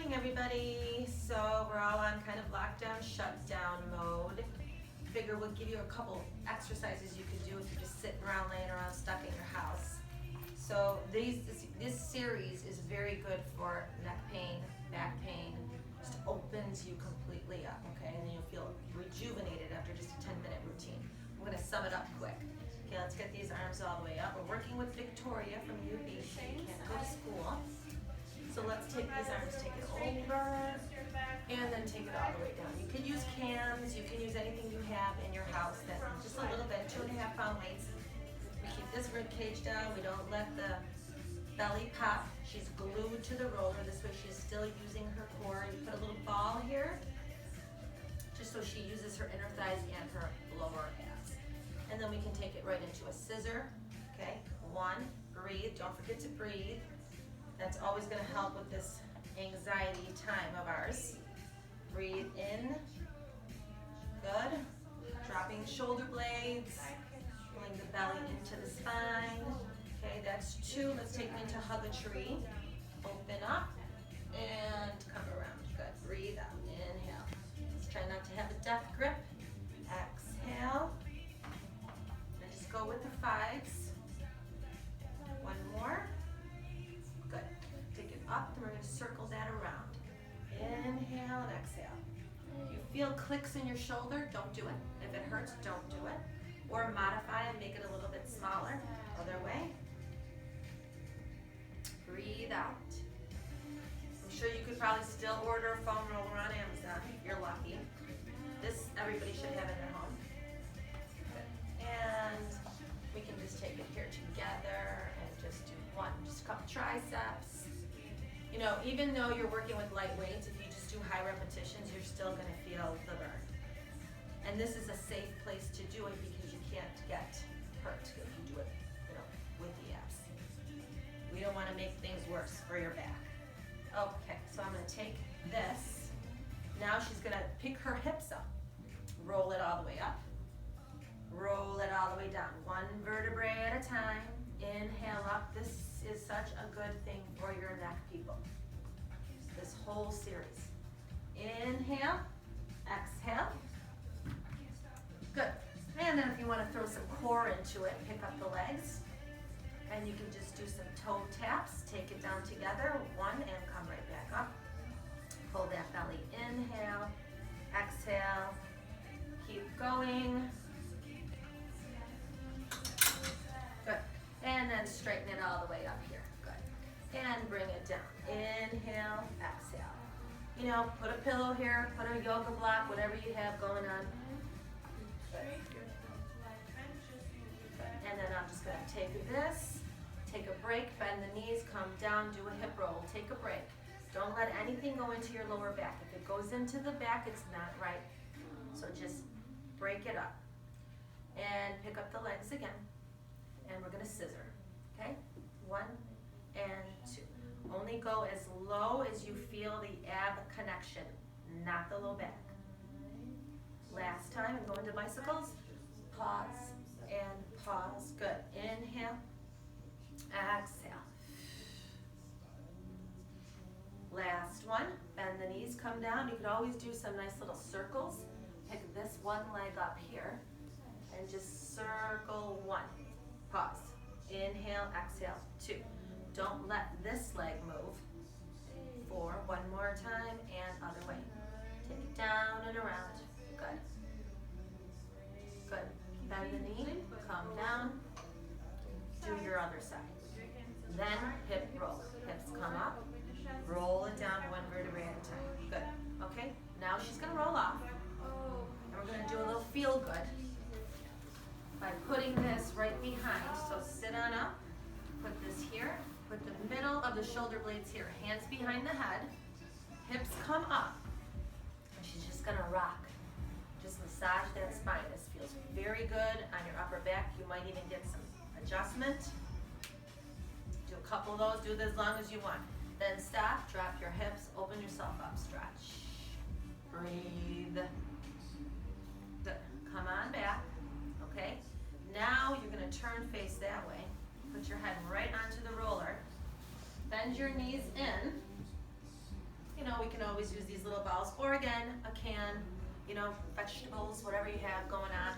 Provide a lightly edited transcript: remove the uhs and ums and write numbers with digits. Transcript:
morning, everybody. So we're all on kind of lockdown, shutdown mode. Figure we'll give you a couple exercises you can do if you're just sitting around, laying around, stuck in your house. So this series is very good for neck pain, back pain. Just opens you completely up, okay? And then you'll feel rejuvenated after just a 10-minute routine. I'm gonna sum it up quick. Okay, let's get these arms all the way up. We're working with Victoria from UB. She can't go to school. So let's take these arms, take it over, and then take it all the way down. You can use cams, you can use anything you have in your house that just a little bit, 2.5 pound weights. We keep this rib cage down, we don't let the belly pop. She's glued to the roller, this way she's still using her core. You put a little ball here, just so she uses her inner thighs and her lower abs. And then we can take it right into a scissor, okay? 1, breathe, don't forget to breathe. That's always going to help with this anxiety time of ours. Breathe in. Good. Dropping shoulder blades. Pulling the belly into the spine. Okay, that's 2. Let's take it into hug a tree. Open up and come around. Good. Breathe out. Inhale. Let's try not to have a death grip. Exhale. And just go with the 5s. 1 more. Good. Take it up, and we're going to circle that around. Inhale and exhale. If you feel clicks in your shoulder, don't do it. If it hurts, don't do it. Or modify and make it a little bit smaller. Other way. Breathe out. I'm sure you could probably still order a foam roller on Amazon if you're lucky. This everybody should have in their home. Good. And we can just take it here together and just do 1, just a couple triceps. You know, even though you're working with light weights, if you just do high repetitions, you're still going to feel the burn. And this is a safe place to do it because you can't get hurt if you do it, you know, with the abs. We don't want to make things worse for your back. Okay, so I'm going to take this. Now she's going to pick her hips up. Roll it all the way up. Roll it all the way down. 1 vertebrae at a time. Inhale up. This is such a good thing for your neck, people. This whole series. Inhale. Exhale. Good. And then if you want to throw some core into it, pick up the legs. And you can just do some toe taps. Take it down together. 1 and come right back up. Pull that belly. Inhale. Exhale. Keep going. Good. And then straighten it all the way up here. Good. And bring it down. Inhale, exhale. You know, put a pillow here, put a yoga block, whatever you have going on. Good. And then I'm just going to take this, take a break, bend the knees, come down, do a hip roll. Take a break. Don't let anything go into your lower back. If it goes into the back, it's not right. So just break it up. And pick up the legs again. And we're going to scissor, okay? 1 and 2. Only go as low as you feel the ab connection, not the low back. Last time, and go into bicycles. Pause and pause. Good. Inhale. Exhale. Last one. Bend the knees, come down. You could always do some nice little circles. Pick this one leg up here and just circle 1. Pause. Inhale, exhale, 2. Don't let this leg move. 4, 1 more time, and other way. Take it down and around. Good. Good. Bend the knee, come down. Do your other side. Then hip roll. Hips come up. Roll it down 1 vertebrae at a time. Good. Okay, now she's going to roll off. And we're going to do a little feel good by putting this right behind. So sit on up, put this here, put the middle of the shoulder blades here, hands behind the head, hips come up, and she's just gonna rock. Just massage that spine. This feels very good on your upper back. You might even get some adjustment. Do a couple of those, do this as long as you want. Then stop, drop your hips, open yourself up, stretch. Breathe. Good. Come on back, okay? Now you're going to turn face that way. Put your head right onto the roller. Bend your knees in. You know, always use these little balls, or again, a can, you know, vegetables, whatever you have going on.